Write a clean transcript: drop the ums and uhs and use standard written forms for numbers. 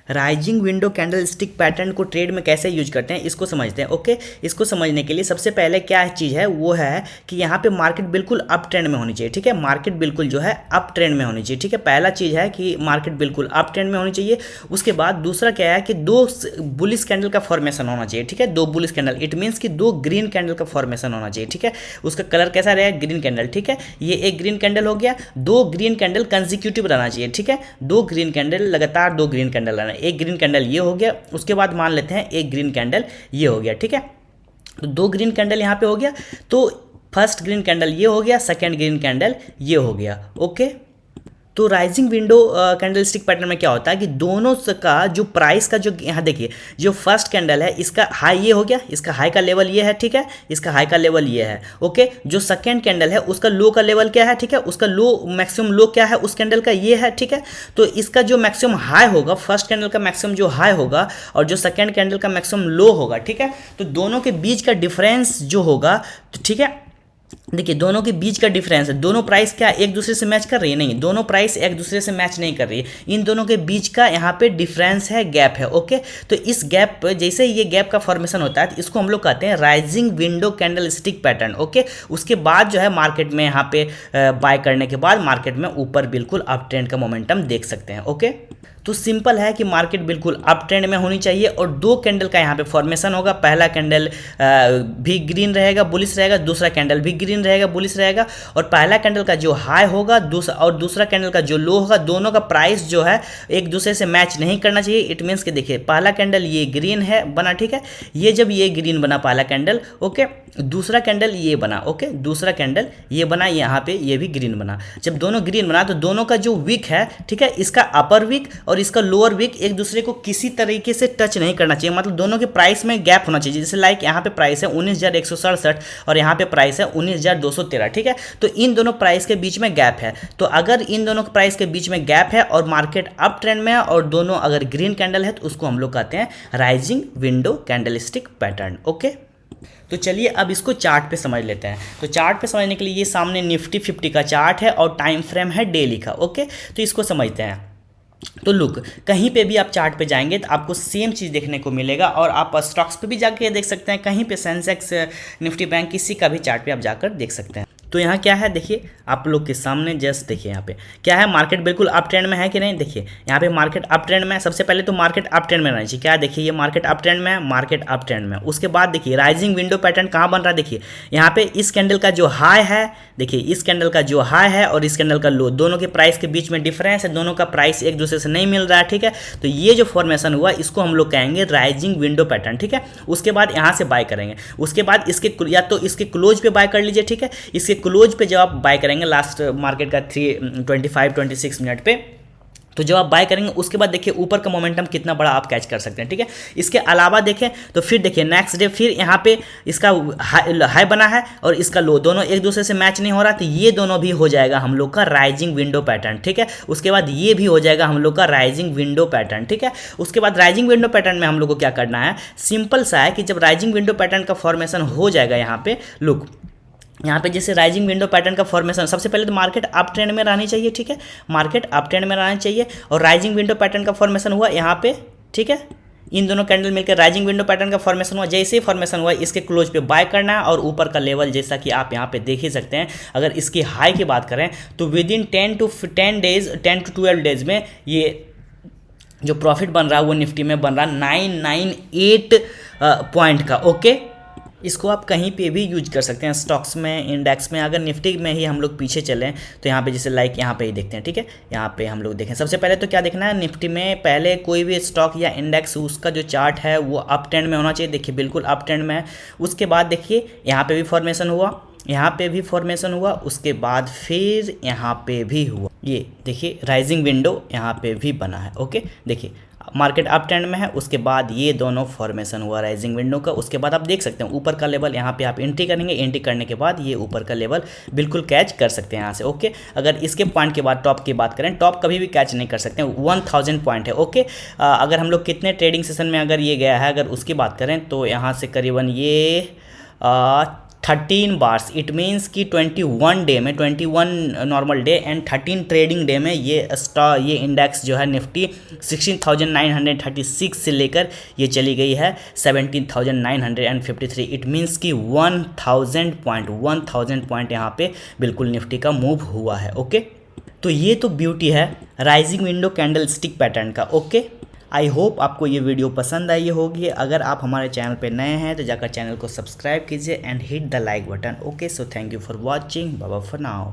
Rising window candle stick pattern को trade में कैसे यूज करते हैं इसको समझते हैं। ओके, इसको समझने के लिए सबसे पहले क्या चीज़ है वो है कि यहाँ पे मार्केट बिल्कुल अप ट्रेंड में होनी चाहिए। ठीक है, मार्केट बिल्कुल जो है अप ट्रेंड में होनी चाहिए। ठीक है, पहला चीज़ है कि मार्केट बिल्कुल अप ट्रेंड में होनी चाहिए। उसके बाद दूसरा क्या है कि दो बुलिश कैंडल का फॉर्मेशन होना चाहिए। ठीक है, दो बुलिश कैंडल, इट मीन्स कि दो ग्रीन कैंडल का फॉर्मेशन होना चाहिए। ठीक है, उसका कलर कैसा रहेगा, ग्रीन कैंडल। ठीक है, ये एक ग्रीन कैंडल हो गया, दो ग्रीन कैंडल कंसिक्यूटिव रहना चाहिए। ठीक है, दो ग्रीन कैंडल लगातार, दो ग्रीन कैंडल रहना, एक ग्रीन कैंडल ये हो गया, उसके बाद मान लेते हैं एक ग्रीन कैंडल ये हो गया। ठीक है, तो दो ग्रीन कैंडल यहाँ पे हो गया, तो फर्स्ट ग्रीन कैंडल ये हो गया, सेकंड ग्रीन कैंडल ये हो गया। ओके, तो राइजिंग विंडो कैंडलस्टिक पैटर्न में क्या होता है कि दोनों का जो प्राइस का जो यहाँ देखिए, जो फर्स्ट कैंडल है इसका हाई ये हो गया, इसका हाई का लेवल ये है। ठीक है, इसका हाई का लेवल ये है। ओके, जो सेकेंड कैंडल है उसका लो का लेवल क्या है, ठीक है, उसका लो मैक्सिमम लो क्या है उस कैंडल का ये है। ठीक है, तो इसका जो मैक्सिमम हाई होगा, फर्स्ट कैंडल का मैक्सिमम जो हाई होगा और जो सेकेंड कैंडल का मैक्सिमम लो होगा। ठीक है, तो दोनों के बीच का डिफरेंस जो होगा, तो ठीक है, देखिए दोनों के बीच का डिफरेंस है, दोनों प्राइस क्या एक दूसरे से मैच कर रही है, नहीं, दोनों प्राइस एक दूसरे से मैच नहीं कर रही है, इन दोनों के बीच का यहाँ पे डिफरेंस है, गैप है। ओके, तो इस गैप, जैसे ये गैप का फॉर्मेशन होता है तो इसको हम लोग कहते हैं rising window candle stick pattern. Okay, उसके बाद जो है मार्केट में यहाँ पे बाय करने के बाद मार्केट में ऊपर बिल्कुल अप ट्रेंड का मोमेंटम देख सकते हैं। ओके, तो सिंपल है कि मार्केट बिल्कुल अप ट्रेंड में होनी चाहिए और दो कैंडल का यहाँ पे फॉर्मेशन होगा, पहला कैंडल भी ग्रीन रहेगा, बुलिश रहेगा, दूसरा कैंडल भी ग्रीन रहेगा, बुलिश रहेगा, और पहला कैंडल का जो हाई होगा दूसरा कैंडल का जो लो होगा, दोनों का प्राइस जो है एक दूसरे से मैच नहीं करना चाहिए। इट मीन्स कि देखिए पहला कैंडल ये ग्रीन है बना, ठीक है, ये जब ये ग्रीन बना पहला कैंडल, ओके, दूसरा कैंडल ये बना, ओके, दूसरा कैंडल ये बना, यहाँ पे ये भी ग्रीन बना, जब दोनों ग्रीन बना तो दोनों का जो वीक है, ठीक है, इसका अपर वीक और इसका लोअर वीक एक दूसरे को किसी तरीके से टच नहीं करना चाहिए, मतलब दोनों के प्राइस में गैप होना चाहिए। जैसे लाइक यहाँ पे प्राइस है 19,167 और यहाँ पे प्राइस है 19,213, ठीक है, तो इन दोनों प्राइस के बीच में गैप है। तो अगर इन दोनों प्राइस के बीच में गैप है और मार्केट अप ट्रेंड में है और दोनों अगर ग्रीन कैंडल है तो उसको हम लोग कहते हैं rising window candlestick pattern. Okay, तो चलिए अब इसको चार्ट पे समझ लेते हैं। तो चार्ट पे समझने के लिए ये सामने निफ्टी 50 का चार्ट है और टाइम फ्रेम है डेली का। ओके, तो इसको समझते हैं। तो लुक, कहीं पे भी आप चार्ट पे जाएंगे तो आपको सेम चीज़ देखने को मिलेगा और आप स्टॉक्स पे भी जाके देख सकते हैं, कहीं पे सेंसेक्स, निफ्टी बैंक, किसी का भी चार्ट पे आप जाकर देख सकते हैं। तो यहाँ क्या है देखिए आप लोग के सामने, जस्ट देखिए यहाँ पे क्या है, मार्केट बिल्कुल अप ट्रेंड में है कि नहीं। देखिए यहाँ पे मार्केट अप ट्रेंड में है, सबसे पहले तो मार्केट अप ट्रेंड में रहना चाहिए। क्या देखिए ये मार्केट अप ट्रेंड में है, मार्केट अप ट्रेंड में। उसके बाद देखिए राइजिंग विंडो पैटर्न कहाँ बन रहा है, देखिए यहाँ पे इस कैंडल का जो हाई है, देखिए इस कैंडल का जो हाई है और इस कैंडल का लो, दोनों के प्राइस के बीच में डिफरेंस है, दोनों का प्राइस एक दूसरे से नहीं मिल रहा है, ठीक है। तो ये जो फॉर्मेशन हुआ इसको हम लोग कहेंगे राइजिंग विंडो पैटर्न, ठीक है। उसके बाद यहाँ से बाय करेंगे, उसके बाद इसके या तो इसके क्लोज पे बाय कर लीजिए, ठीक है। इसके क्लोज पे जब आप बाय करेंगे लास्ट मार्केट का 325-26 मिनट पे, तो जब आप बाय करेंगे उसके बाद देखिए ऊपर का मोमेंटम कितना बड़ा आप कैच कर सकते हैं, ठीक है। इसके अलावा देखें तो फिर देखिए नेक्स्ट डे फिर यहाँ पे इसका हाई बना है और इसका लो, दोनों एक दूसरे से मैच नहीं हो रहा, तो ये दोनों भी हो जाएगा हम लोग का राइजिंग विंडो पैटर्न, ठीक है। उसके बाद ये भी हो जाएगा हम लोग का राइजिंग विंडो पैटर्न, ठीक है। उसके बाद राइजिंग विंडो पैटर्न में हम लोग को क्या करना है, सिंपल सा है कि जब राइजिंग विंडो पैटर्न का फॉर्मेशन हो जाएगा, यहाँ पे लुक, यहाँ पे जैसे राइजिंग विंडो पैटर्न का फॉर्मेशन, सबसे पहले तो मार्केट अप ट्रेंड में रहनी चाहिए, ठीक है, मार्केट अप ट्रेंड में रहनी चाहिए और राइजिंग विंडो पैटर्न का फॉर्मेशन हुआ यहाँ पे, ठीक है। इन दोनों कैंडल मिलकर राइजिंग विंडो पैटर्न का फॉर्मेशन हुआ, जैसे ही फॉर्मेशन हुआ इसके क्लोज पे बाय करना है और ऊपर का लेवल जैसा कि आप यहाँ पे देख ही सकते हैं। अगर इसकी हाई की बात करें तो विद इन 10 to 12 डेज में ये जो प्रॉफिट बन रहा है वो निफ्टी में बन रहा है 998 पॉइंट का। ओके, इसको आप कहीं पे भी यूज कर सकते हैं, स्टॉक्स में, इंडेक्स में। अगर निफ्टी में ही हम लोग पीछे चलें तो यहाँ पे जैसे लाइक यहाँ पे ही देखते हैं, ठीक है। यहाँ पे हम लोग देखें, सबसे पहले तो क्या देखना है, निफ्टी में पहले कोई भी स्टॉक या इंडेक्स उसका जो चार्ट है वो अप ट्रेंड में होना चाहिए। देखिए बिल्कुल अप ट्रेंड में है। उसके बाद देखिए यहाँ पे भी फॉर्मेशन हुआ, यहाँ पे भी फॉर्मेशन हुआ, उसके बाद फिर यहाँ पे भी हुआ, ये देखिए राइजिंग विंडो यहाँ पे भी बना है। ओके, देखिए मार्केट अप ट्रेंड में है, उसके बाद ये दोनों फॉर्मेशन हुआ राइजिंग विंडो का। उसके बाद आप देख सकते हैं ऊपर का लेवल, यहाँ पे आप एंट्री करेंगे, एंट्री करने के बाद ये ऊपर का लेवल बिल्कुल कैच कर सकते हैं यहाँ से। ओके, अगर इसके पॉइंट के बाद टॉप की बात करें, टॉप कभी भी कैच नहीं कर सकते हैं, 1000 पॉइंट है। ओके, अगर हम लोग कितने ट्रेडिंग सेशन में अगर ये गया है, अगर उसकी बात करें तो यहाँ से करीबन ये 13 बार्स, इट मीन्स कि 21 डे में, 21 normal day and 13 trading day में ये इंडेक्स जो है निफ्टी 16,936 से लेकर ये चली गई है 17,953। इट मीन्स कि 1000 पॉइंट यहाँ पे बिल्कुल निफ्टी का मूव हुआ है। ओके, तो ये तो ब्यूटी है rising window candle stick pattern का। ओके, आई होप आपको ये वीडियो पसंद आई होगी। अगर आप हमारे चैनल पे नए हैं तो जाकर चैनल को सब्सक्राइब कीजिए and hit the like button. Okay, so thank you for watching, bye bye for now.